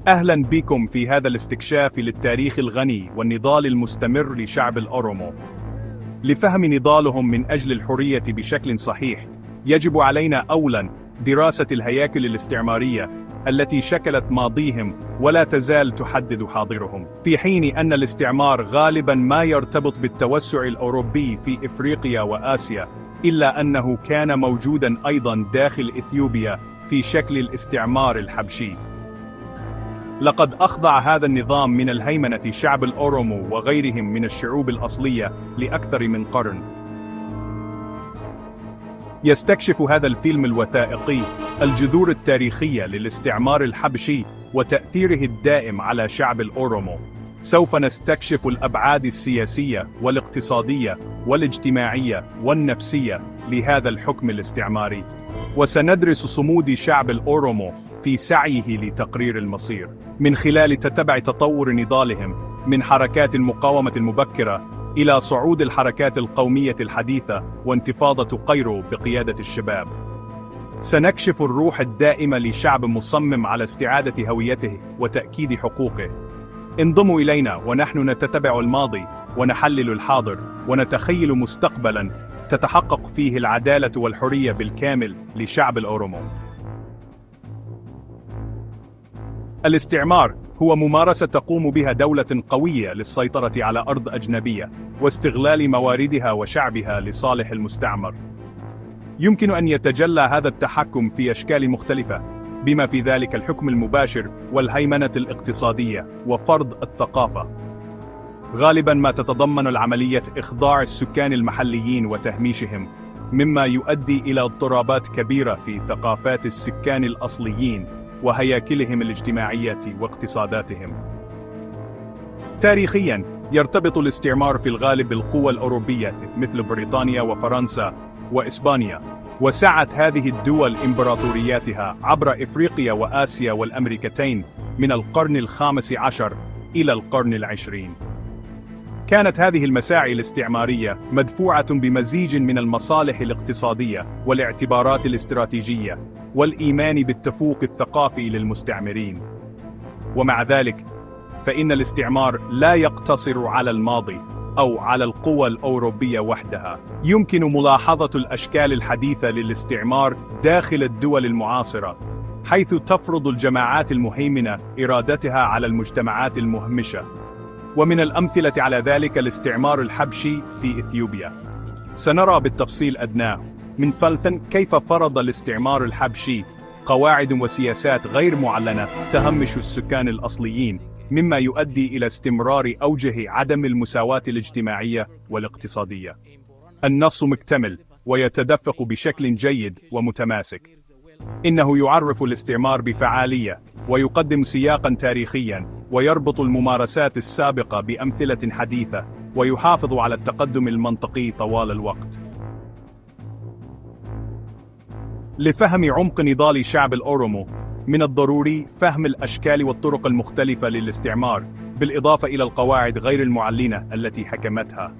أهلا بكم في هذا الاستكشاف للتاريخ الغني والنضال المستمر لشعب الأورومو. لفهم نضالهم من أجل الحرية بشكل صحيح، يجب علينا أولاً دراسة الهياكل الاستعمارية التي شكلت ماضيهم ولا تزال تحدد حاضرهم، في حين أن الاستعمار غالباً ما يرتبط بالتوسع الأوروبي في إفريقيا وآسيا، إلا أنه كان موجوداً أيضاً داخل إثيوبيا في شكل الاستعمار الحبشي. لقد أخضع هذا النظام من الهيمنة شعب الأورومو وغيرهم من الشعوب الأصلية لأكثر من قرن. يستكشف هذا الفيلم الوثائقي الجذور التاريخية للاستعمار الحبشي وتأثيره الدائم على شعب الأورومو. سوف نستكشف الأبعاد السياسية والاقتصادية والاجتماعية والنفسية لهذا الحكم الاستعماري، وسندرس صمود شعب الأورومو في سعيه لتقرير المصير من خلال تتبع تطور نضالهم من حركات المقاومة المبكرة إلى صعود الحركات القومية الحديثة وانتفاضة قيرو بقيادة الشباب. سنكشف الروح الدائمة لشعب مصمم على استعادة هويته وتأكيد حقوقه. انضموا إلينا ونحن نتتبع الماضي ونحلل الحاضر ونتخيل مستقبلاً تتحقق فيه العدالة والحرية بالكامل لشعب الأورومو. الاستعمار هو ممارسة تقوم بها دولة قوية للسيطرة على أرض أجنبية واستغلال مواردها وشعبها لصالح المستعمر. يمكن أن يتجلى هذا التحكم في أشكال مختلفة، بما في ذلك الحكم المباشر والهيمنة الاقتصادية وفرض الثقافة. غالباً ما تتضمن العملية إخضاع السكان المحليين وتهميشهم، مما يؤدي إلى اضطرابات كبيرة في ثقافات السكان الأصليين وهياكلهم الاجتماعية واقتصاداتهم. تاريخياً، يرتبط الاستعمار في الغالب بالقوى الأوروبية مثل بريطانيا وفرنسا وإسبانيا، وسعت هذه الدول إمبراطورياتها عبر إفريقيا وآسيا والأمريكتين من القرن الخامس عشر إلى القرن العشرين. كانت هذه المساعي الاستعمارية مدفوعة بمزيج من المصالح الاقتصادية والاعتبارات الاستراتيجية والإيمان بالتفوق الثقافي للمستعمرين. ومع ذلك، فإن الاستعمار لا يقتصر على الماضي أو على القوى الأوروبية وحدها. يمكن ملاحظة الأشكال الحديثة للاستعمار داخل الدول المعاصرة، حيث تفرض الجماعات المهيمنة إرادتها على المجتمعات المهمشة. ومن الأمثلة على ذلك الاستعمار الحبشي في إثيوبيا. سنرى بالتفصيل أدناه من فلتن كيف فرض الاستعمار الحبشي قواعد وسياسات غير معلنة تهمش السكان الأصليين، مما يؤدي إلى استمرار أوجه عدم المساواة الاجتماعية والاقتصادية. النص مكتمل ويتدفق بشكل جيد ومتماسك. إنه يعرف الاستعمار بفعالية ويقدم سياقاً تاريخياً ويربط الممارسات السابقة بأمثلة حديثة ويحافظ على التقدم المنطقي طوال الوقت. لفهم عمق نضال شعب الأورومو، من الضروري فهم الأشكال والطرق المختلفة للاستعمار، بالإضافة إلى القواعد غير المعلنة التي حكمتها.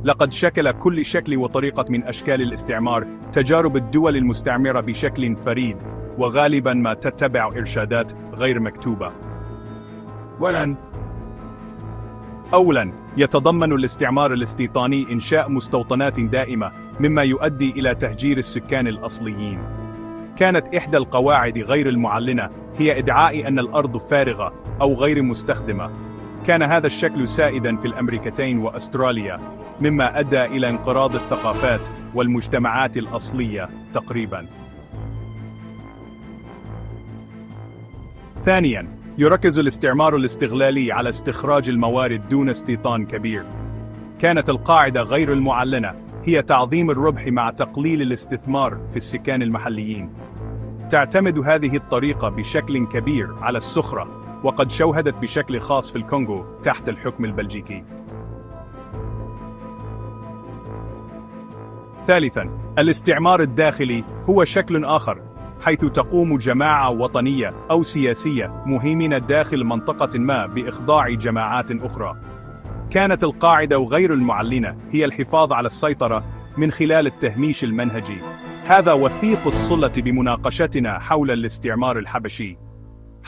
لقد شكل كل شكل وطريقة من أشكال الاستعمار تجارب الدول المستعمرة بشكل فريد، وغالباً ما تتبع إرشادات غير مكتوبة. أولاً، يتضمن الاستعمار الاستيطاني إنشاء مستوطنات دائمة، مما يؤدي إلى تهجير السكان الأصليين. كانت إحدى القواعد غير المعلنة هي إدعاء أن الأرض فارغة أو غير مستخدمة. كان هذا الشكل سائداً في الأمريكتين وأستراليا، مما أدى إلى انقراض الثقافات والمجتمعات الأصلية تقريباً. ثانياً، يركز الاستعمار الاستغلالي على استخراج الموارد دون استيطان كبير. كانت القاعدة غير المعلنة هي تعظيم الربح مع تقليل الاستثمار في السكان المحليين. تعتمد هذه الطريقة بشكل كبير على السخرة، وقد شوهدت بشكل خاص في الكونغو تحت الحكم البلجيكي. ثالثاً، الاستعمار الداخلي هو شكل آخر، حيث تقوم جماعة وطنية أو سياسية مهيمنة داخل منطقة ما بإخضاع جماعات أخرى. كانت القاعدة غير المعلنة هي الحفاظ على السيطرة من خلال التهميش المنهجي. هذا وثيق الصلة بمناقشتنا حول الاستعمار الحبشي،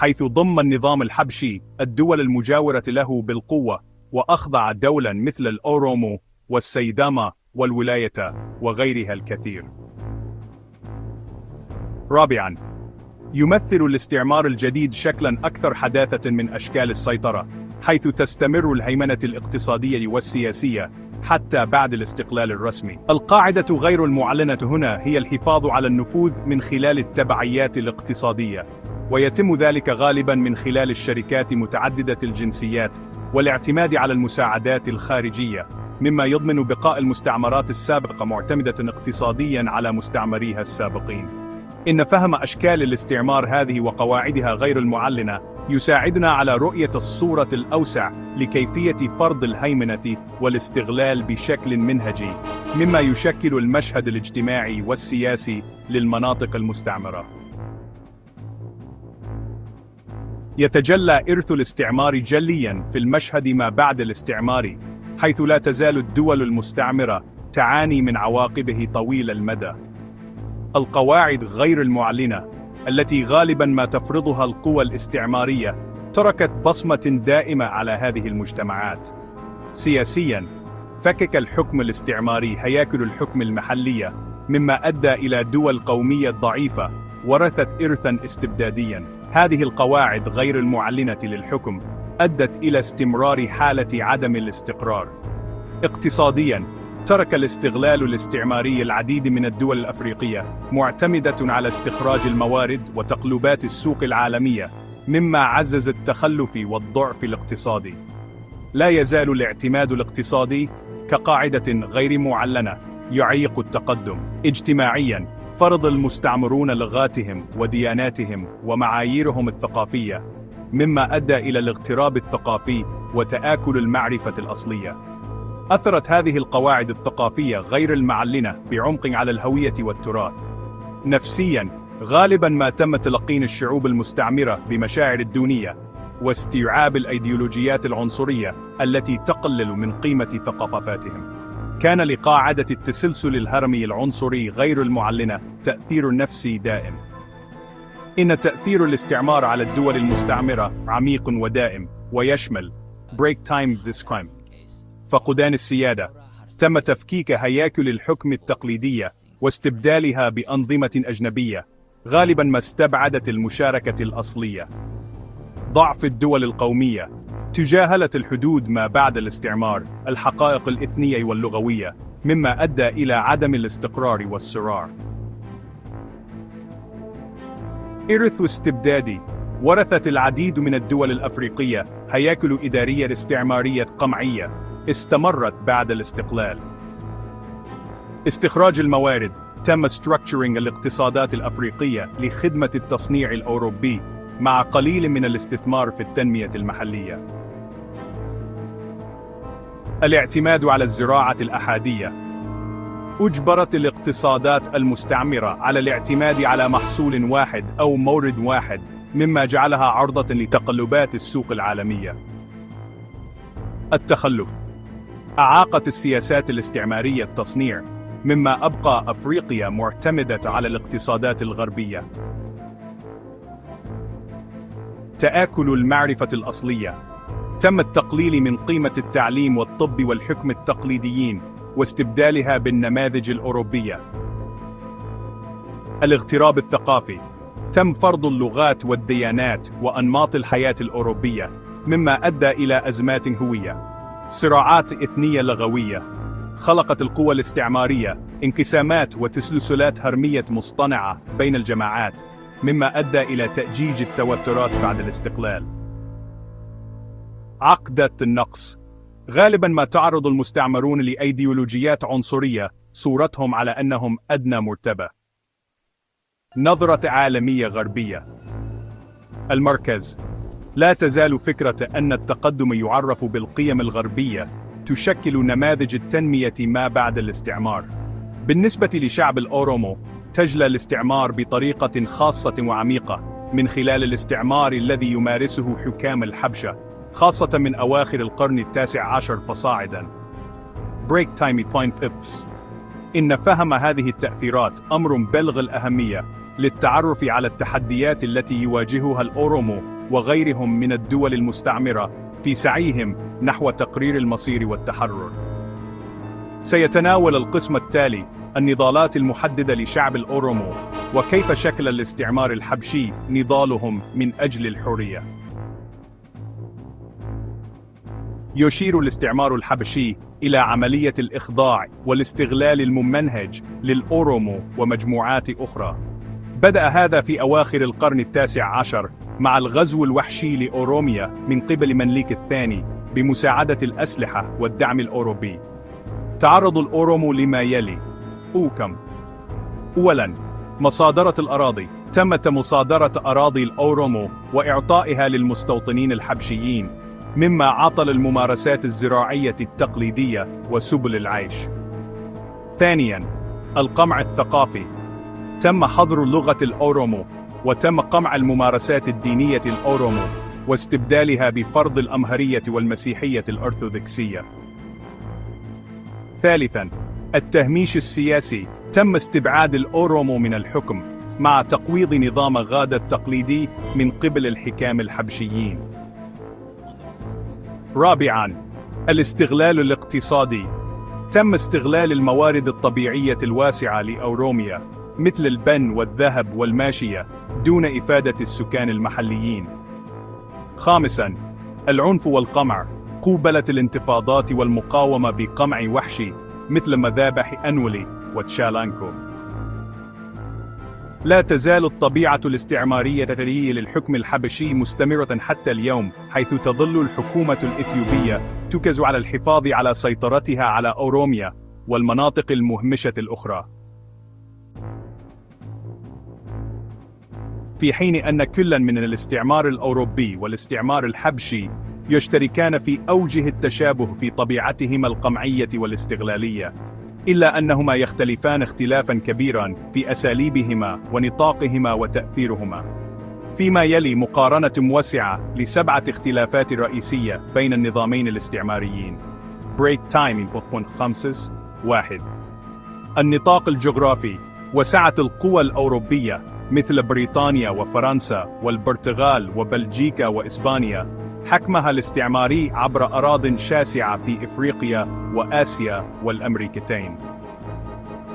حيث ضم النظام الحبشي الدول المجاورة له بالقوة، وأخضع دولا مثل الأورومو والسيداما والولاية وغيرها الكثير. رابعاً، يمثل الاستعمار الجديد شكلاً أكثر حداثة من أشكال السيطرة، حيث تستمر الهيمنة الاقتصادية والسياسية حتى بعد الاستقلال الرسمي. القاعدة غير المعلنة هنا هي الحفاظ على النفوذ من خلال التبعيات الاقتصادية، ويتم ذلك غالباً من خلال الشركات متعددة الجنسيات والاعتماد على المساعدات الخارجية، مما يضمن بقاء المستعمرات السابقة معتمدة اقتصادياً على مستعمريها السابقين. إن فهم أشكال الاستعمار هذه وقواعدها غير المعلنة يساعدنا على رؤية الصورة الأوسع لكيفية فرض الهيمنة والاستغلال بشكل منهجي، مما يشكل المشهد الاجتماعي والسياسي للمناطق المستعمرة. يتجلى إرث الاستعمار جلياً في المشهد ما بعد الاستعمار، حيث لا تزال الدول المستعمرة تعاني من عواقبه طويل المدى. القواعد غير المعلنة التي غالباً ما تفرضها القوى الاستعمارية تركت بصمة دائمة على هذه المجتمعات. سياسياً، فكك الحكم الاستعماري هياكل الحكم المحلية، مما أدى إلى دول قومية ضعيفة ورثت إرثاً استبدادياً. هذه القواعد غير المعلنة للحكم أدت إلى استمرار حالة عدم الاستقرار. اقتصادياً، ترك الاستغلال الاستعماري العديد من الدول الأفريقية معتمدة على استخراج الموارد وتقلبات السوق العالمية، مما عزز التخلف والضعف الاقتصادي. لا يزال الاعتماد الاقتصادي كقاعدة غير معلنة يعيق التقدم. اجتماعياً، فرض المستعمرون لغاتهم ودياناتهم ومعاييرهم الثقافية، مما أدى إلى الاغتراب الثقافي وتآكل المعرفة الأصلية. أثرت هذه القواعد الثقافية غير المعلنة بعمق على الهوية والتراث. نفسياً، غالباً ما تم تلقين الشعوب المستعمرة بمشاعر الدونية واستيعاب الأيديولوجيات العنصرية التي تقلل من قيمة ثقافاتهم. كان لقاعدة التسلسل الهرمي العنصري غير المعلنة تأثير نفسي دائم. إن تأثير الاستعمار على الدول المستعمرة عميق ودائم، ويشمل break time discrim، فقدان السيادة. تم تفكيك هياكل الحكم التقليدية واستبدالها بأنظمة أجنبية، غالباً ما استبعدت المشاركة الأصلية. ضعف الدول القومية، تجاهلت الحدود ما بعد الاستعمار، الحقائق الإثنية واللغوية، مما أدى إلى عدم الاستقرار والصراع. إرث استبدادي، ورثت العديد من الدول الأفريقية هياكل إدارية استعمارية قمعية استمرت بعد الاستقلال. استخراج الموارد، تم structuring الاقتصادات الأفريقية لخدمة التصنيع الأوروبي مع قليل من الاستثمار في التنمية المحلية. الاعتماد على الزراعة الأحادية، أجبرت الاقتصادات المستعمرة على الاعتماد على محصول واحد أو مورد واحد، مما جعلها عرضة لتقلبات السوق العالمية. التخلف، أعاقت السياسات الاستعمارية التصنيع، مما أبقى أفريقيا معتمدة على الاقتصادات الغربية. تآكل المعرفة الأصلية، تم التقليل من قيمة التعليم والطب والحكم التقليديين واستبدالها بالنماذج الأوروبية. الاغتراب الثقافي، تم فرض اللغات والديانات وأنماط الحياة الأوروبية، مما أدى إلى أزمات هوية. صراعات إثنية لغوية، خلقت القوى الاستعمارية انقسامات وتسلسلات هرمية مصطنعة بين الجماعات، مما أدى إلى تأجيج التوترات بعد الاستقلال. عقدة النقص، غالباً ما تعرض المستعمرون لأيديولوجيات عنصرية صورتهم على أنهم أدنى مرتبة. نظرة عالمية غربية. المركز، لا تزال فكرة أن التقدم يعرف بالقيم الغربية تشكل نماذج التنمية ما بعد الاستعمار. بالنسبة لشعب الأورومو، تجلى الاستعمار بطريقة خاصة وعميقة من خلال الاستعمار الذي يمارسه حكام الحبشة، خاصة من أواخر القرن التاسع عشر فصاعدا. Break time point fifths. إن فهم هذه التأثيرات أمر بالغ الأهمية، للتعرف على التحديات التي يواجهها الأورومو وغيرهم من الدول المستعمرة في سعيهم نحو تقرير المصير والتحرر. سيتناول القسم التالي النضالات المحددة لشعب الأورومو، وكيف شكل الاستعمار الحبشي نضالهم من أجل الحرية. يشير الاستعمار الحبشي إلى عملية الإخضاع والاستغلال الممنهج للأورومو ومجموعات أخرى. بدأ هذا في أواخر القرن التاسع عشر مع الغزو الوحشي لأوروميا من قبل منليك الثاني بمساعدة الأسلحة والدعم الأوروبي. تعرض الأورومو لما يلي: أوكم. أولاً، مصادرة الأراضي. تمت مصادرة أراضي الأورومو وإعطائها للمستوطنين الحبشيين، مما عطل الممارسات الزراعية التقليدية وسبل العيش. ثانياً، القمع الثقافي. تم حظر لغة الأورومو، وتم قمع الممارسات الدينية الأورومو واستبدالها بفرض الأمهرية والمسيحية الأرثوذكسية. ثالثاً، التهميش السياسي. تم استبعاد الأورومو من الحكم مع تقويض نظام غادة التقليدي من قبل الحكام الحبشيين. رابعاً، الاستغلال الاقتصادي. تم استغلال الموارد الطبيعية الواسعة لأوروميا مثل البن والذهب والماشية دون إفادة السكان المحليين. خامساً، العنف والقمع. قوبلت الانتفاضات والمقاومة بقمع وحشي مثل مذابح أنولي وتشالانكو. لا تزال الطبيعة الاستعمارية للحكم الحبشي مستمرة حتى اليوم، حيث تظل الحكومة الإثيوبية تركز على الحفاظ على سيطرتها على أوروميا والمناطق المهمشة الأخرى، في حين أن كلا من الاستعمار الأوروبي والاستعمار الحبشي يشتركان في أوجه التشابه في طبيعتهما القمعية والاستغلالية، إلا أنهما يختلفان اختلافا كبيرا في أساليبهما ونطاقهما وتأثيرهما. فيما يلي مقارنة موسعة ل7 اختلافات رئيسية بين النظامين الاستعماريين. Break time 5. 1. النطاق الجغرافي. وسعت القوى الأوروبية مثل بريطانيا وفرنسا والبرتغال وبلجيكا وإسبانيا حكمها الاستعماري عبر أراضٍ شاسعة في إفريقيا وآسيا والأمريكتين.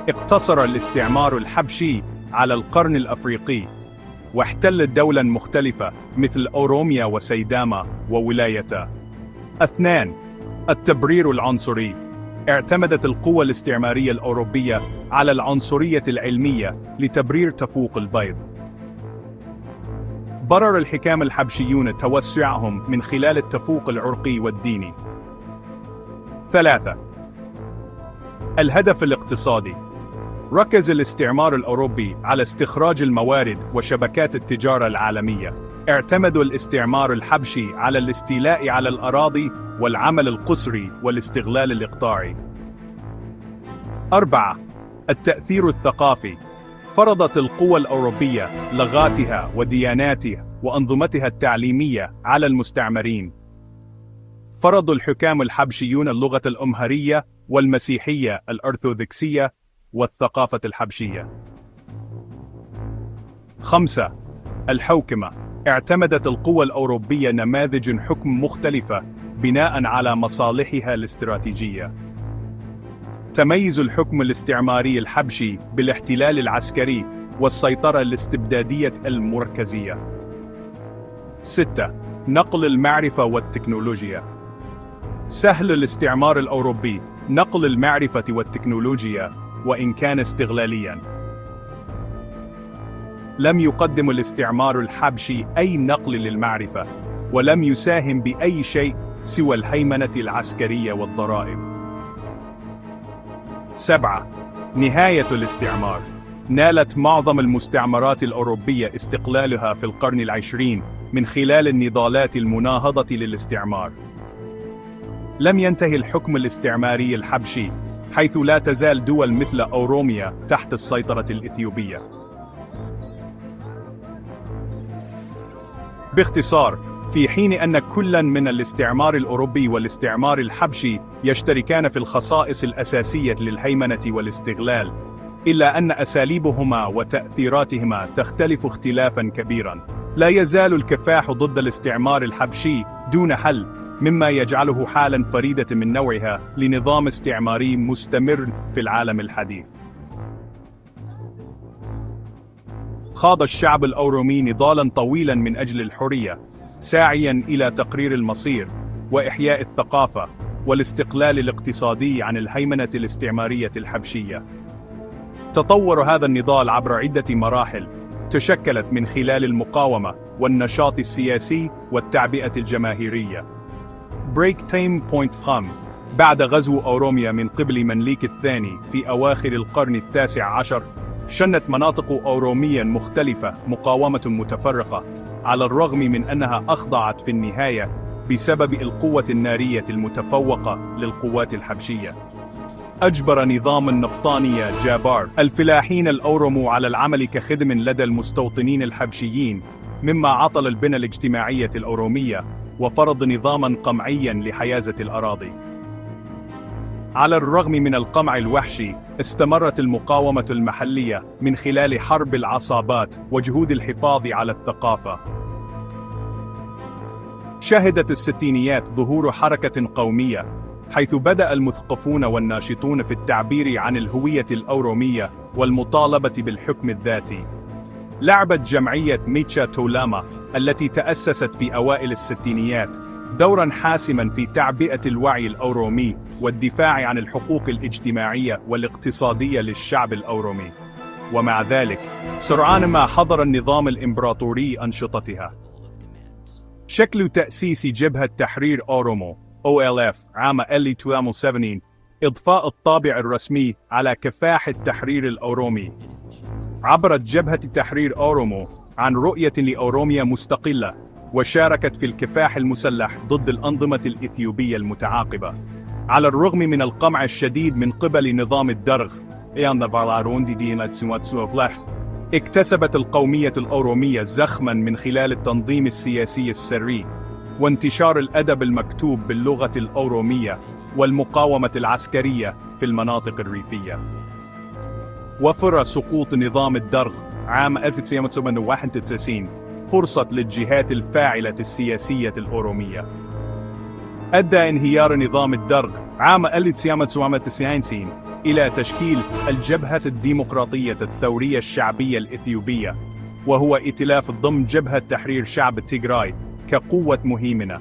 اقتصر الاستعمار الحبشي على القرن الأفريقي، واحتل دولاً مختلفة مثل أوروميا وسيداما وولايتا. 2. التبرير العنصري. اعتمدت القوى الاستعمارية الأوروبية على العنصرية العلمية لتبرير تفوق البيض. برر الحكام الحبشيون توسعهم من خلال التفوق العرقي والديني. 3. الهدف الاقتصادي. ركز الاستعمار الأوروبي على استخراج الموارد وشبكات التجارة العالمية. اعتمد الاستعمار الحبشي على الاستيلاء على الأراضي والعمل القسري والاستغلال الإقطاعي. 4. التأثير الثقافي. فرضت القوى الأوروبية لغاتها ودياناتها وأنظمتها التعليمية على المستعمرين. فرض الحكام الحبشيون اللغة الأمهرية والمسيحية الأرثوذكسية والثقافة الحبشية. 5. الحوكمة. اعتمدت القوى الأوروبية نماذج حكم مختلفة بناء على مصالحها الاستراتيجية. تميز الحكم الاستعماري الحبشي بالاحتلال العسكري والسيطرة الاستبدادية المركزية. 6. نقل المعرفة والتكنولوجيا. سهل الاستعمار الأوروبي نقل المعرفة والتكنولوجيا وإن كان استغلالياً. لم يقدم الاستعمار الحبشي أي نقل للمعرفة، ولم يساهم بأي شيء سوى الهيمنة العسكرية والضرائب. 7. نهاية الاستعمار. نالت معظم المستعمرات الأوروبية استقلالها في القرن العشرين من خلال النضالات المناهضة للاستعمار. لم ينتهي الحكم الاستعماري الحبشي، حيث لا تزال دول مثل أوروميا تحت السيطرة الإثيوبية. باختصار، في حين أن كلاً من الاستعمار الأوروبي والاستعمار الحبشي يشتركان في الخصائص الأساسية للهيمنة والاستغلال، إلا أن أساليبهما وتأثيراتهما تختلف اختلافا كبيرا. لا يزال الكفاح ضد الاستعمار الحبشي دون حل، مما يجعله حالا فريدة من نوعها لنظام استعماري مستمر في العالم الحديث. خاض الشعب الأورومي نضالا طويلا من أجل الحرية، ساعيا إلى تقرير المصير وإحياء الثقافة والاستقلال الاقتصادي عن الهيمنة الاستعمارية الحبشية. تطور هذا النضال عبر عدة مراحل تشكلت من خلال المقاومة والنشاط السياسي والتعبئة الجماهيرية. بريك تايم بوينت 5. بعد غزو أوروميا من قبل منليك الثاني في أواخر القرن التاسع عشر، شنت مناطق أورومية مختلفة مقاومة متفرقة، على الرغم من أنها أخضعت في النهاية بسبب القوة النارية المتفوقة للقوات الحبشية. أجبر نظام النفطانية جابار الفلاحين الأوروم على العمل كخدم لدى المستوطنين الحبشيين، مما عطل البنى الاجتماعية الأورومية وفرض نظاما قمعيا لحيازة الأراضي. على الرغم من القمع الوحشي، استمرت المقاومة المحلية من خلال حرب العصابات وجهود الحفاظ على الثقافة. شهدت الستينيات ظهور حركة قومية، حيث بدأ المثقفون والناشطون في التعبير عن الهوية الأورومية والمطالبة بالحكم الذاتي. لعبت جمعية ميتشا تولاما التي تأسست في أوائل الستينيات دورا حاسما في تعبئة الوعي الأورومي والدفاع عن الحقوق الاجتماعية والاقتصادية للشعب الأورومي. ومع ذلك، سرعان ما حظر النظام الإمبراطوري أنشطتها. شكل تأسيس جبهة تحرير أورومو OLF عام 1980 إضفاء الطابع الرسمي على كفاح التحرير الأورومي. عبرت جبهة تحرير أورومو عن رؤية لأوروميا مستقلة، وشاركت في الكفاح المسلح ضد الأنظمة الإثيوبية المتعاقبة. على الرغم من القمع الشديد من قبل نظام الدرغ، اكتسبت القومية الأورومية زخما من خلال التنظيم السياسي السري وانتشار الأدب المكتوب باللغة الأورومية والمقاومة العسكرية في المناطق الريفية. وفر سقوط نظام الدرغ عام 1991 فرصة للجهات الفاعلة السياسية الأورومية. أدى انهيار نظام الدرغ عام 1999 إلى تشكيل الجبهة الديمقراطية الثورية الشعبية الإثيوبية، وهو ائتلاف ضمن جبهة تحرير شعب تيغراي كقوة مهيمنة.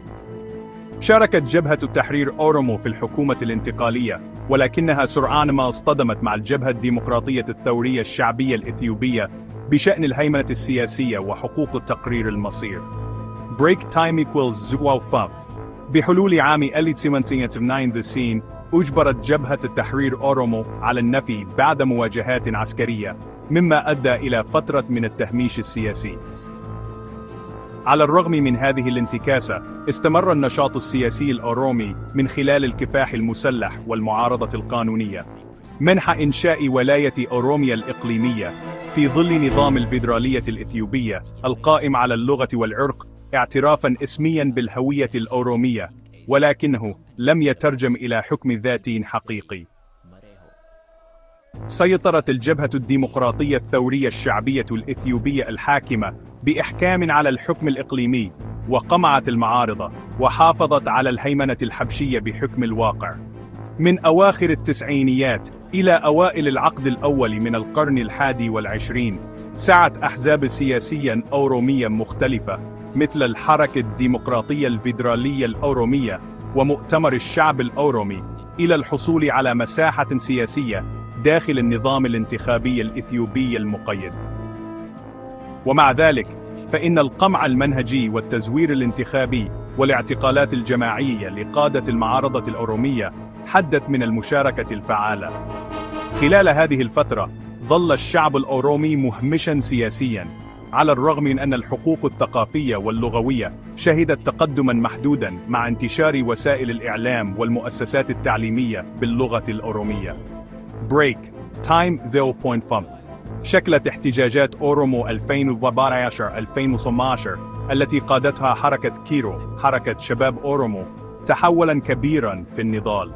شاركت جبهة تحرير أورومو في الحكومة الانتقالية، ولكنها سرعان ما اصطدمت مع الجبهة الديمقراطية الثورية الشعبية الإثيوبية بشأن الهيمنة السياسية وحقوق تقرير المصير. Break time equals 5. بحلول عام 1999 أجبرت جبهة التحرير أورومو على النفي بعد مواجهات عسكرية، مما أدى إلى فترة من التهميش السياسي. على الرغم من هذه الانتكاسة، استمر النشاط السياسي الأورومي من خلال الكفاح المسلح والمعارضة القانونية، منح إنشاء ولاية أوروميا الإقليمية في ظل نظام الفيدرالية الإثيوبية القائم على اللغة والعرق، اعترافا اسميا بالهوية الأورومية، ولكنه لم يترجم إلى حكم ذاتي حقيقي. سيطرت الجبهة الديمقراطية الثورية الشعبية الإثيوبية الحاكمة بإحكام على الحكم الإقليمي، وقمعت المعارضة، وحافظت على الهيمنة الحبشية بحكم الواقع. من أواخر التسعينيات إلى أوائل العقد الأول من القرن 21 سعت أحزاب سياسية أورومية مختلفة مثل الحركة الديمقراطية الفيدرالية الأورومية ومؤتمر الشعب الأورومي إلى الحصول على مساحة سياسية داخل النظام الانتخابي الإثيوبي المقيد. ومع ذلك، فإن القمع المنهجي والتزوير الانتخابي والاعتقالات الجماعية لقادة المعارضة الأورومية حدت من المشاركة الفعالة. خلال هذه الفترة، ظل الشعب الأورومي مهمشا سياسيا، على الرغم من أن الحقوق الثقافية واللغوية شهدت تقدما محدودا مع انتشار وسائل الإعلام والمؤسسات التعليمية باللغة الأورومية. Break time 0.5. شكلت احتجاجات أورومو 2014-2018 التي قادتها حركة كيرو، حركة شباب أورومو، تحولا كبيرا في النضال.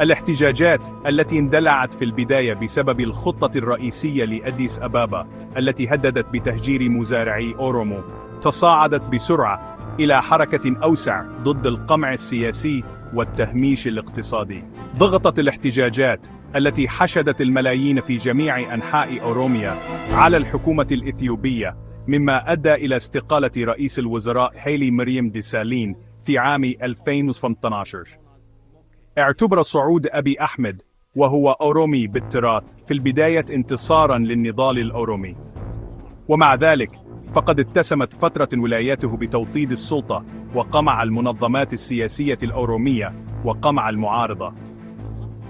الاحتجاجات التي اندلعت في البداية بسبب الخطة الرئيسية لأديس أبابا التي هددت بتهجير مزارعي أورومو تصاعدت بسرعة إلى حركة أوسع ضد القمع السياسي والتهميش الاقتصادي. ضغطت الاحتجاجات التي حشدت الملايين في جميع أنحاء أوروميا على الحكومة الإثيوبية، مما أدى إلى استقالة رئيس الوزراء هيلي مريم ديسالين في عام 2018. اعتبر صعود أبي أحمد وهو أورومي بالتراث في البداية انتصاراً للنضال الأورومي، ومع ذلك فقد اتسمت فترة ولايته بتوطيد السلطة وقمع المنظمات السياسية الأورومية وقمع المعارضة.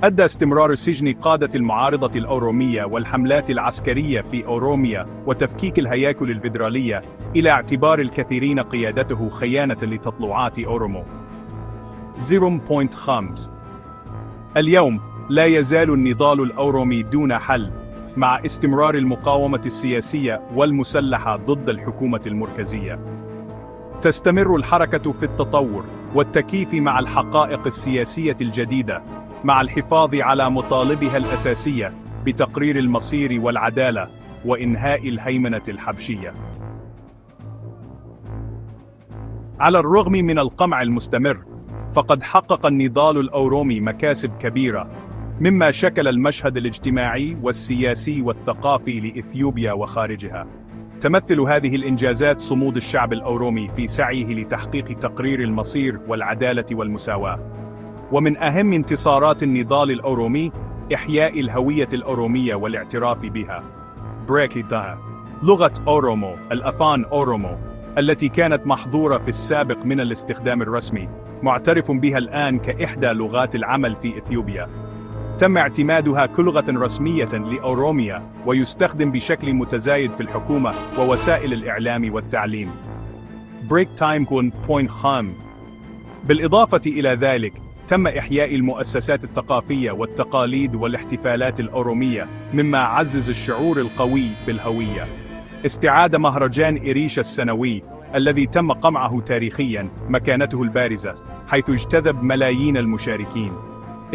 أدى استمرار سجن قادة المعارضة الأورومية والحملات العسكرية في أوروميا وتفكيك الهياكل الفيدرالية إلى اعتبار الكثيرين قيادته خيانة لتطلعات أورومو. 0.5 اليوم لا يزال النضال الأورومي دون حل، مع استمرار المقاومة السياسية والمسلحة ضد الحكومة المركزية. تستمر الحركة في التطور والتكيف مع الحقائق السياسية الجديدة، مع الحفاظ على مطالبها الأساسية بتقرير المصير والعدالة وإنهاء الهيمنة الحبشية. على الرغم من القمع المستمر، فقد حقق النضال الأورومي مكاسب كبيرة، مما شكل المشهد الاجتماعي والسياسي والثقافي لإثيوبيا وخارجها. تمثل هذه الإنجازات صمود الشعب الأورومي في سعيه لتحقيق تقرير المصير والعدالة والمساواة. ومن أهم انتصارات النضال الأورومي إحياء الهوية الأورومية والاعتراف بها. بريكيتا لغة أورومو، الأفان أورومو، التي كانت محظورة في السابق من الاستخدام الرسمي، معترف بها الآن كإحدى لغات العمل في إثيوبيا. تم اعتمادها كلغة رسمية لأوروميا ويستخدم بشكل متزايد في الحكومة ووسائل الإعلام والتعليم. بريك تايم بوينت هام. بالإضافة إلى ذلك، تم إحياء المؤسسات الثقافية والتقاليد والاحتفالات الأورومية، مما عزز الشعور القوي بالهوية. استعاد مهرجان إريشا السنوي الذي تم قمعه تاريخياً مكانته البارزة، حيث اجتذب ملايين المشاركين.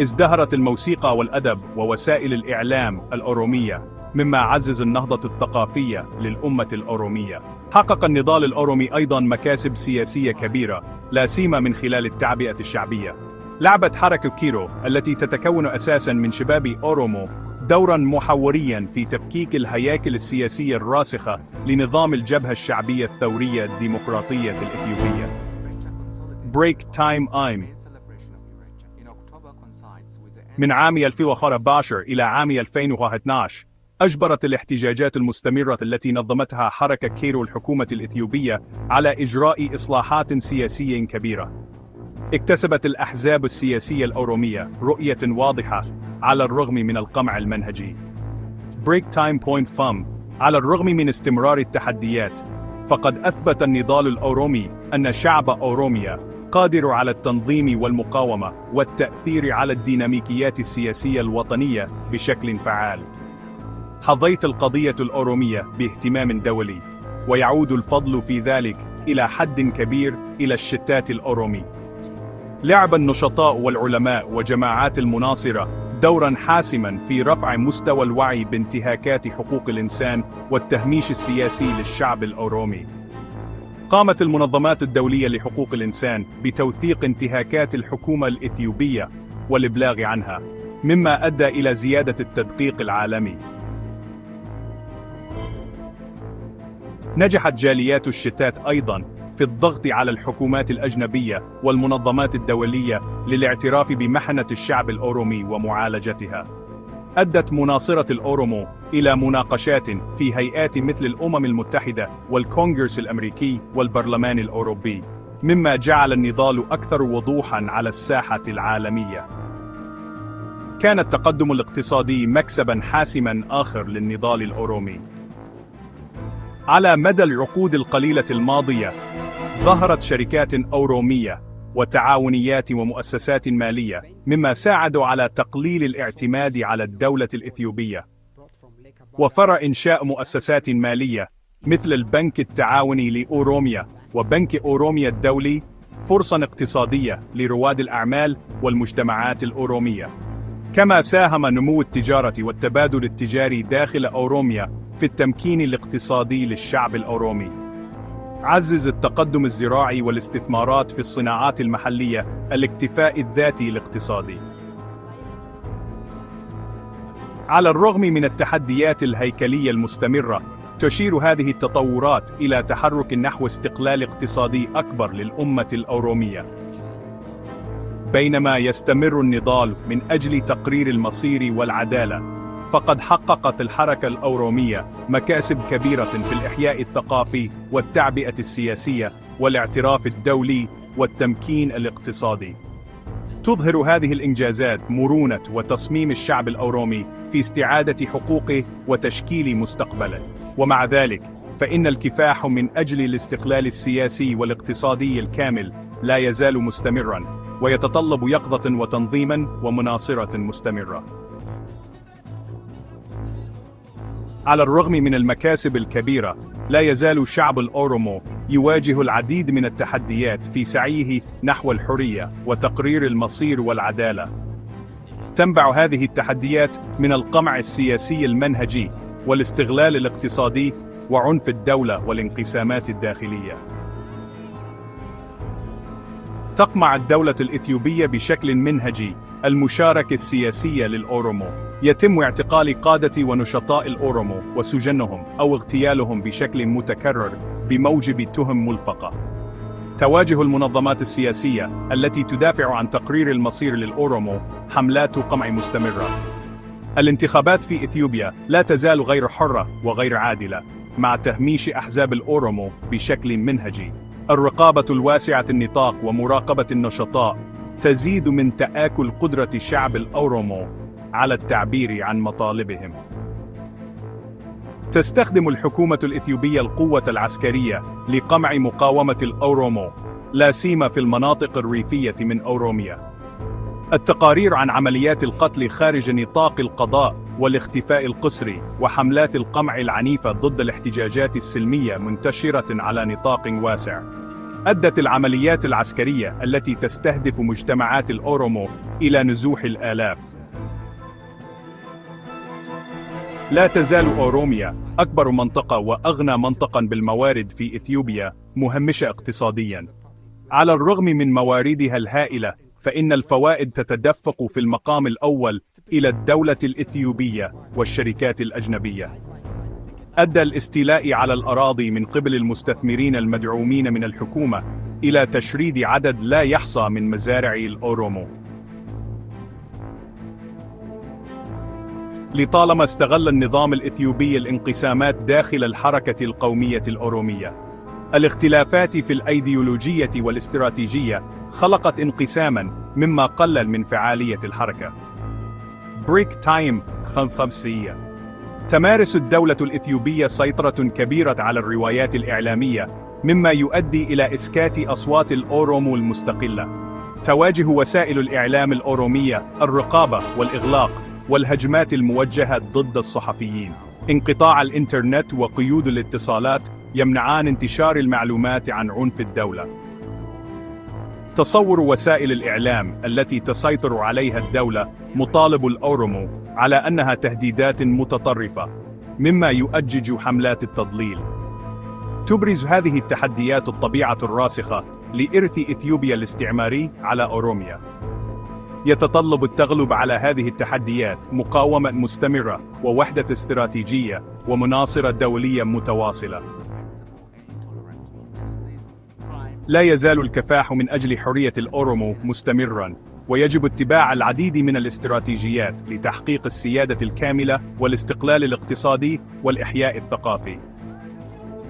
ازدهرت الموسيقى والأدب ووسائل الإعلام الأورومية، مما عزز النهضة الثقافية للأمة الأورومية. حقق النضال الأورومي أيضاً مكاسب سياسية كبيرة، لا سيما من خلال التعبئة الشعبية. لعبت حركة كيرو التي تتكون أساساً من شباب أورومو دوراً محورياً في تفكيك الهياكل السياسية الراسخة لنظام الجبهة الشعبية الثورية الديمقراطية الإثيوبية. بريك تايم آيم. من عام 2014 إلى عام 2012 أجبرت الاحتجاجات المستمرة التي نظمتها حركة كيرو الحكومة الإثيوبية على إجراء إصلاحات سياسية كبيرة. اكتسبت الأحزاب السياسية الأورومية رؤية واضحة على الرغم من القمع المنهجي. بريك تايم بوينت فام. على الرغم من استمرار التحديات، فقد أثبت النضال الأورومي أن شعب أوروميا قادر على التنظيم والمقاومة والتأثير على الديناميكيات السياسية الوطنية بشكل فعال. حظيت القضية الأورومية باهتمام دولي، ويعود الفضل في ذلك إلى حد كبير إلى الشتات الأورومي. لعب النشطاء والعلماء وجماعات المناصرة دوراً حاسماً في رفع مستوى الوعي بانتهاكات حقوق الإنسان والتهميش السياسي للشعب الأورومي. قامت المنظمات الدولية لحقوق الإنسان بتوثيق انتهاكات الحكومة الإثيوبية والإبلاغ عنها، مما أدى إلى زيادة التدقيق العالمي. نجحت جاليات الشتات أيضاً في الضغط على الحكومات الأجنبية والمنظمات الدولية للاعتراف بمحنة الشعب الأورومي ومعالجتها. أدت مناصرة الأورومو إلى مناقشات في هيئات مثل الأمم المتحدة والكونغرس الأمريكي والبرلمان الأوروبي، مما جعل النضال أكثر وضوحاً على الساحة العالمية. كان التقدم الاقتصادي مكسباً حاسماً آخر للنضال الأورومي. على مدى العقود القليلة الماضية، ظهرت شركات أورومية وتعاونيات ومؤسسات مالية، مما ساعدوا على تقليل الاعتماد على الدولة الإثيوبية. وفر إنشاء مؤسسات مالية مثل البنك التعاوني لأوروميا وبنك أوروميا الدولي، فرصاً اقتصادية لرواد الأعمال والمجتمعات الأورومية. كما ساهم نمو التجارة والتبادل التجاري داخل أوروميا في التمكين الاقتصادي للشعب الأورومي. عزز التقدم الزراعي والاستثمارات في الصناعات المحلية الاكتفاء الذاتي الاقتصادي. على الرغم من التحديات الهيكلية المستمرة، تشير هذه التطورات إلى تحرك نحو استقلال اقتصادي أكبر للأمة الأورومية. بينما يستمر النضال من أجل تقرير المصير والعدالة، فقد حققت الحركة الأورومية مكاسب كبيرة في الإحياء الثقافي والتعبئة السياسية والاعتراف الدولي والتمكين الاقتصادي. تظهر هذه الإنجازات مرونة وتصميم الشعب الأورومي في استعادة حقوقه وتشكيل مستقبله. ومع ذلك، فإن الكفاح من أجل الاستقلال السياسي والاقتصادي الكامل لا يزال مستمراً، ويتطلب يقظة وتنظيماً ومناصرة مستمرة. على الرغم من المكاسب الكبيرة، لا يزال الشعب الأورومو يواجه العديد من التحديات في سعيه نحو الحرية وتقرير المصير والعدالة. تنبع هذه التحديات من القمع السياسي المنهجي والاستغلال الاقتصادي وعنف الدولة والانقسامات الداخلية. تقمع الدولة الإثيوبية بشكل منهجي المشاركة السياسية للأورومو. يتم اعتقال قادة ونشطاء الأورومو وسجنهم أو اغتيالهم بشكل متكرر بموجب تهم ملفقة. تواجه المنظمات السياسية التي تدافع عن تقرير المصير للأورومو حملات قمع مستمرة. الانتخابات في إثيوبيا لا تزال غير حرة وغير عادلة، مع تهميش أحزاب الأورومو بشكل منهجي. الرقابة الواسعة النطاق ومراقبة النشطاء تزيد من تآكل قدرة الشعب الأورومو على التعبير عن مطالبهم. تستخدم الحكومة الإثيوبية القوة العسكرية لقمع مقاومة الأورومو، لا سيما في المناطق الريفية من أوروميا. التقارير عن عمليات القتل خارج نطاق القضاء والاختفاء القسري وحملات القمع العنيفة ضد الاحتجاجات السلمية منتشرة على نطاق واسع. أدت العمليات العسكرية التي تستهدف مجتمعات الأورومو إلى نزوح الآلاف. لا تزال أوروميا أكبر منطقة وأغنى منطقة بالموارد في إثيوبيا مهمشة اقتصادياً. على الرغم من مواردها الهائلة، فإن الفوائد تتدفق في المقام الأول إلى الدولة الإثيوبية والشركات الأجنبية. أدى الاستيلاء على الأراضي من قبل المستثمرين المدعومين من الحكومة إلى تشريد عدد لا يحصى من مزارع الأورومو. لطالما استغل النظام الإثيوبي الانقسامات داخل الحركة القومية الأورومية. الاختلافات في الأيديولوجية والاستراتيجية خلقت انقساماً مما قلل من فعالية الحركة. بريك تايم خمسية. تمارس الدولة الإثيوبية سيطرة كبيرة على الروايات الإعلامية، مما يؤدي إلى إسكات أصوات الأورومو المستقلة. تواجه وسائل الإعلام الأورومية الرقابة والإغلاق والهجمات الموجهة ضد الصحفيين. انقطاع الإنترنت وقيود الاتصالات يمنعان انتشار المعلومات عن عنف الدولة. تصور وسائل الإعلام التي تسيطر عليها الدولة مطالب الأورومو على أنها تهديدات متطرفة، مما يؤجج حملات التضليل. تبرز هذه التحديات الطبيعة الراسخة لإرث إثيوبيا الاستعماري على أوروميا. يتطلب التغلب على هذه التحديات مقاومة مستمرة ووحدة استراتيجية ومناصرة دولية متواصلة. لا يزال الكفاح من أجل حرية الأورومو مستمراً، ويجب اتباع العديد من الاستراتيجيات لتحقيق السيادة الكاملة والاستقلال الاقتصادي والإحياء الثقافي.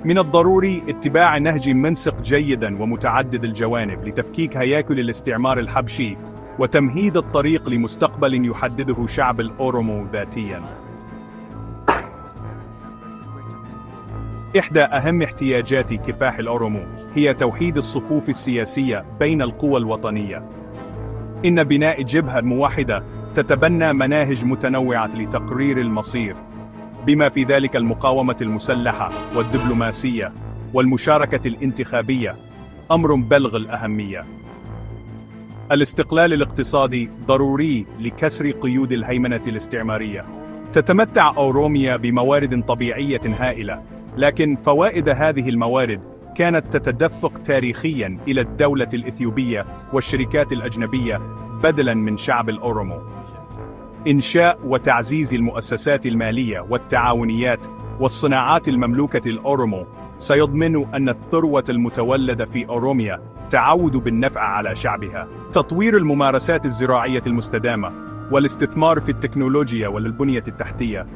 من الضروري اتباع نهج منسق جيداً ومتعدد الجوانب لتفكيك هياكل الاستعمار الحبشي وتمهيد الطريق لمستقبل يحدده شعب الأورومو ذاتياً. إحدى أهم احتياجات كفاح الأورومو هي توحيد الصفوف السياسية بين القوى الوطنية. إن بناء جبهة موحدة تتبنى مناهج متنوعة لتقرير المصير، بما في ذلك المقاومة المسلحة والدبلوماسية والمشاركة الانتخابية، أمر بالغ الأهمية. الاستقلال الاقتصادي ضروري لكسر قيود الهيمنة الاستعمارية. تتمتع أوروميا بموارد طبيعية هائلة، لكن فوائد هذه الموارد كانت تتدفق تاريخياً إلى الدولة الإثيوبية والشركات الأجنبية بدلاً من شعب الأورومو. إنشاء وتعزيز المؤسسات المالية والتعاونيات والصناعات المملوكة الأورومو سيضمن أن الثروة المتولدة في أوروميا تعود بالنفع على شعبها. تطوير الممارسات الزراعية المستدامة والاستثمار في التكنولوجيا والبنية التحتية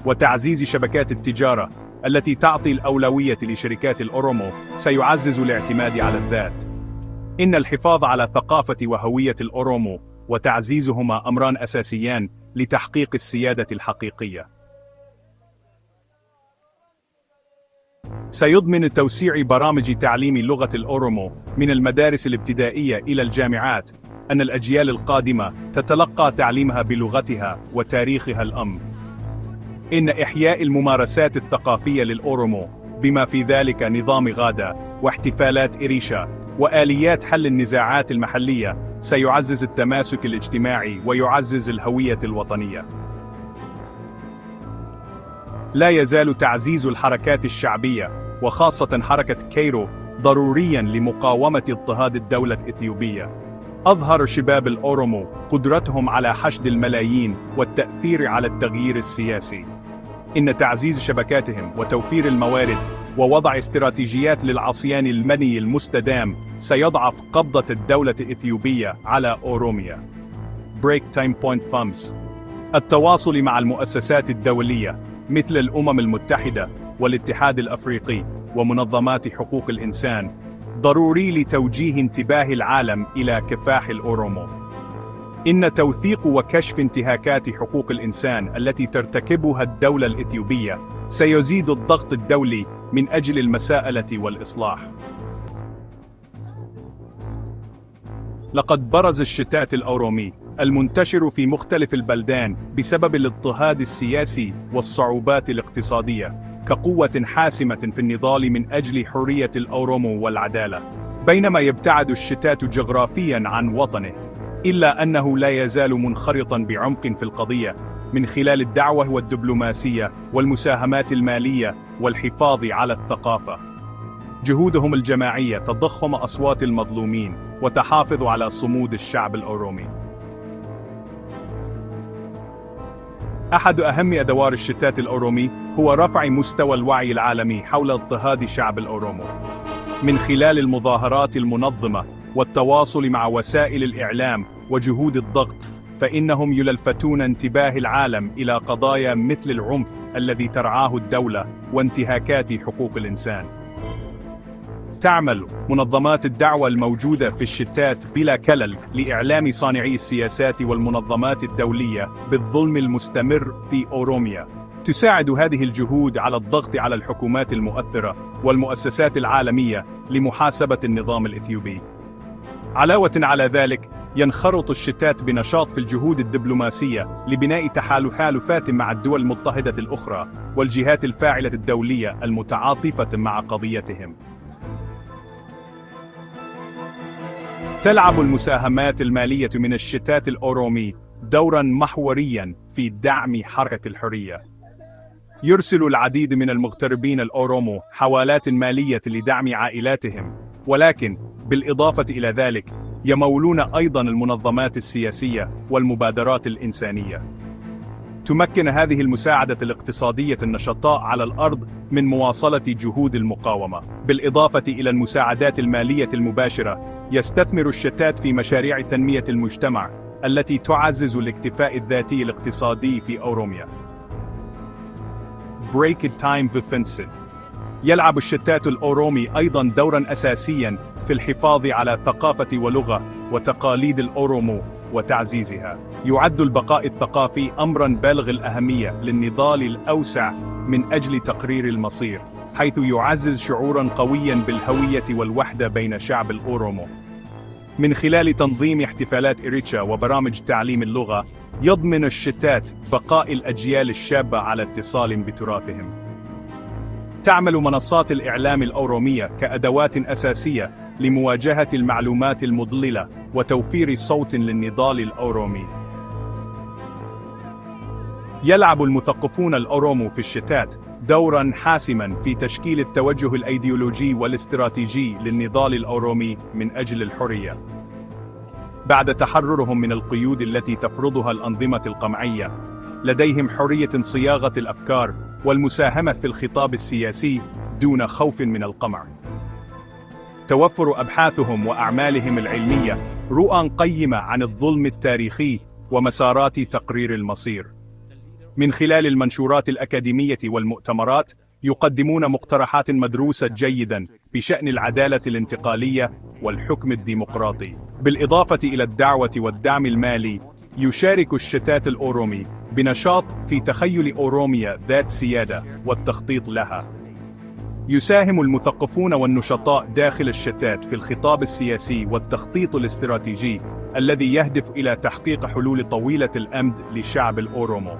وتعزيز شبكات التجارة التي تعطي الأولوية لشركات الأورومو سيعزز الاعتماد على الذات. إن الحفاظ على ثقافة وهوية الأورومو وتعزيزهما أمران أساسيان لتحقيق السيادة الحقيقية. سيضمن توسيع برامج تعليم لغة الأورومو من المدارس الابتدائية إلى الجامعات أن الأجيال القادمة تتلقى تعليمها بلغتها وتاريخها الأم. إن إحياء الممارسات الثقافية للأورومو بما في ذلك نظام غادا واحتفالات إريشا وآليات حل النزاعات المحلية سيعزز التماسك الاجتماعي ويعزز الهوية الوطنية. لا يزال تعزيز الحركات الشعبية وخاصة حركة كايرو ضرورياً لمقاومة اضطهاد الدولة الإثيوبية. أظهر شباب الأورومو قدرتهم على حشد الملايين والتأثير على التغيير السياسي. إن تعزيز شبكاتهم وتوفير الموارد ووضع استراتيجيات للعصيان المني المستدام سيضعف قبضة الدولة الإثيوبية على أوروميا. Break Time Point Farms. التواصل مع المؤسسات الدولية مثل الأمم المتحدة والاتحاد الأفريقي ومنظمات حقوق الإنسان ضروري لتوجيه انتباه العالم إلى كفاح الأورومو. إن توثيق وكشف انتهاكات حقوق الإنسان التي ترتكبها الدولة الإثيوبية سيزيد الضغط الدولي من أجل المساءلة والإصلاح. لقد برز الشتات الأورومي المنتشر في مختلف البلدان بسبب الاضطهاد السياسي والصعوبات الاقتصادية كقوة حاسمة في النضال من أجل حرية الأورومو والعدالة. بينما يبتعد الشتات جغرافياً عن وطنه، إلا أنه لا يزال منخرطاً بعمق في القضية من خلال الدعوة والدبلوماسية والمساهمات المالية والحفاظ على الثقافة. جهودهم الجماعية تضخم أصوات المظلومين وتحافظ على صمود الشعب الأورومي. أحد أهم أدوار الشتات الأورومي هو رفع مستوى الوعي العالمي حول اضطهاد شعب الأورومو. من خلال المظاهرات المنظمة والتواصل مع وسائل الإعلام وجهود الضغط، فإنهم يلفتون انتباه العالم إلى قضايا مثل العنف الذي ترعاه الدولة وانتهاكات حقوق الإنسان. تعمل منظمات الدعوة الموجودة في الشتات بلا كلل لإعلام صانعي السياسات والمنظمات الدولية بالظلم المستمر في أوروميا. تساعد هذه الجهود على الضغط على الحكومات المؤثرة والمؤسسات العالمية لمحاسبة النظام الإثيوبي. علاوة على ذلك، ينخرط الشتات بنشاط في الجهود الدبلوماسية لبناء تحالفات مع الدول المضطهدة الأخرى والجهات الفاعلة الدولية المتعاطفة مع قضيتهم. تلعب المساهمات المالية من الشتات الأورومي دوراً محورياً في دعم حركة الحرية. يرسل العديد من المغتربين الأورومو حوالات مالية لدعم عائلاتهم، ولكن بالإضافة إلى ذلك يمولون أيضاً المنظمات السياسية والمبادرات الإنسانية. تمكن هذه المساعدة الاقتصادية النشطاء على الأرض من مواصلة جهود المقاومة. بالإضافة إلى المساعدات المالية المباشرة، يستثمر الشتات في مشاريع تنمية المجتمع التي تعزز الاكتفاء الذاتي الاقتصادي في أوروميا. Break it time offensive. يلعب الشتات الأورومي أيضاً دوراً أساسياً في الحفاظ على ثقافة ولغة وتقاليد الأورومو وتعزيزها. يعد البقاء الثقافي أمراً بالغ الأهمية للنضال الأوسع من أجل تقرير المصير، حيث يعزز شعوراً قوياً بالهوية والوحدة بين شعب الأورومو. من خلال تنظيم احتفالات إريتشا وبرامج تعليم اللغة، يضمن الشتات بقاء الأجيال الشابة على اتصال بتراثهم. تعمل منصات الإعلام الأورومية كأدوات أساسية لمواجهة المعلومات المضللة وتوفير صوت للنضال الأورومي. يلعب المثقفون الأورومو في الشتات دورا حاسما في تشكيل التوجه الأيديولوجي والاستراتيجي للنضال الأورومي من أجل الحرية. بعد تحررهم من القيود التي تفرضها الأنظمة القمعية، لديهم حرية صياغة الأفكار والمساهمة في الخطاب السياسي دون خوف من القمع. توفر أبحاثهم وأعمالهم العلمية رؤى قيمة عن الظلم التاريخي ومسارات تقرير المصير. من خلال المنشورات الأكاديمية والمؤتمرات، يقدمون مقترحات مدروسة جيداً بشأن العدالة الانتقالية والحكم الديمقراطي. بالإضافة إلى الدعوة والدعم المالي، يشارك الشتات الأورومي بنشاط في تخيل أوروميا ذات سيادة والتخطيط لها. يساهم المثقفون والنشطاء داخل الشتات في الخطاب السياسي والتخطيط الاستراتيجي الذي يهدف إلى تحقيق حلول طويلة الأمد لشعب الأورومو.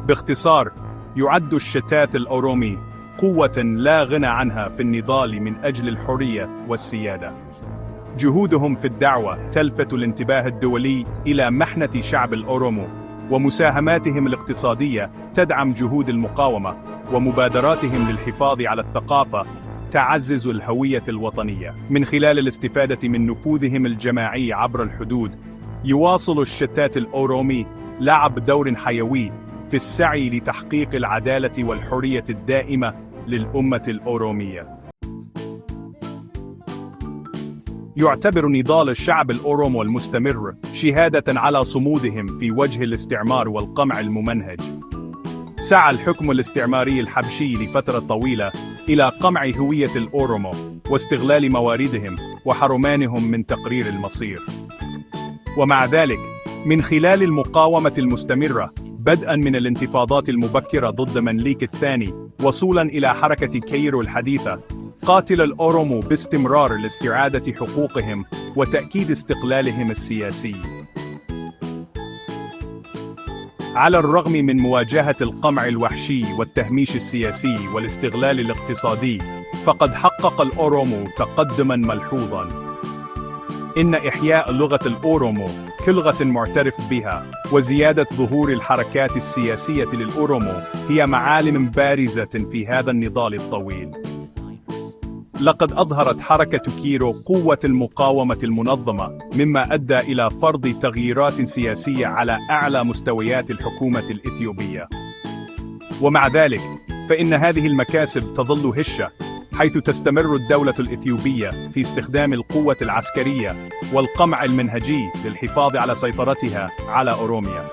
باختصار، يعد الشتات الأورومي قوة لا غنى عنها في النضال من أجل الحرية والسيادة. جهودهم في الدعوة تلفت الانتباه الدولي إلى محنة شعب الأورومو، ومساهماتهم الاقتصادية تدعم جهود المقاومة، ومبادراتهم للحفاظ على الثقافة تعزز الهوية الوطنية. من خلال الاستفادة من نفوذهم الجماعي عبر الحدود، يواصل الشتات الأورومي لعب دور حيوي في السعي لتحقيق العدالة والحرية الدائمة للأمة الأورومية. يعتبر نضال الشعب الأورومو المستمر شهادة على صمودهم في وجه الاستعمار والقمع الممنهج. سعى الحكم الاستعماري الحبشي لفترة طويلة إلى قمع هوية الأورومو واستغلال مواردهم وحرمانهم من تقرير المصير. ومع ذلك، من خلال المقاومة المستمرة بدءاً من الانتفاضات المبكرة ضد منليك الثاني وصولاً إلى حركة كايرو الحديثة، قاتل الأورومو باستمرار لاستعادة حقوقهم وتأكيد استقلالهم السياسي. على الرغم من مواجهة القمع الوحشي والتهميش السياسي والاستغلال الاقتصادي، فقد حقق الأورومو تقدماً ملحوظاً. إن إحياء لغة الأورومو كلغة معترف بها وزيادة ظهور الحركات السياسية للأورومو هي معالم بارزة في هذا النضال الطويل. لقد أظهرت حركة كيرو قوة المقاومة المنظمة، مما أدى إلى فرض تغييرات سياسية على أعلى مستويات الحكومة الإثيوبية. ومع ذلك، فإن هذه المكاسب تظل هشة، حيث تستمر الدولة الإثيوبية في استخدام القوة العسكرية والقمع المنهجي للحفاظ على سيطرتها على أوروميا.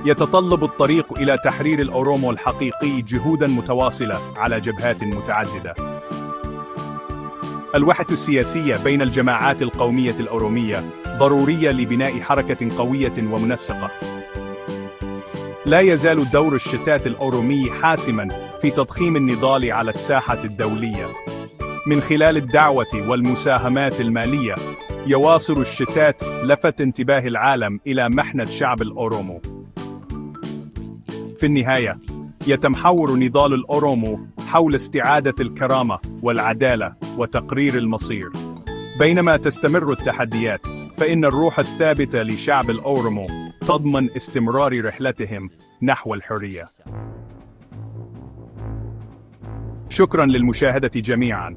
يتطلب الطريق إلى تحرير الأورومو الحقيقي جهوداً متواصلة على جبهات متعددة. الوحدة السياسية بين الجماعات القومية الأورومية ضرورية لبناء حركة قوية ومنسقة. لا يزال دور الشتات الأورومي حاسماً في تضخيم النضال على الساحة الدولية. من خلال الدعوة والمساهمات المالية، يواصل الشتات لفت انتباه العالم إلى محنة شعب الأورومو. في النهاية، يتمحور نضال الأورومو حول استعادة الكرامة والعدالة وتقرير المصير. بينما تستمر التحديات، فإن الروح الثابتة لشعب الأورومو تضمن استمرار رحلتهم نحو الحرية. شكراً للمشاهدة جميعاً.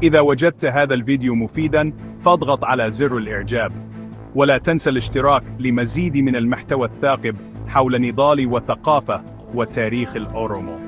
إذا وجدت هذا الفيديو مفيداً، فاضغط على زر الإعجاب، ولا تنسى الاشتراك لمزيد من المحتوى الثاقب حول نضال وثقافة وتاريخ الأورومو.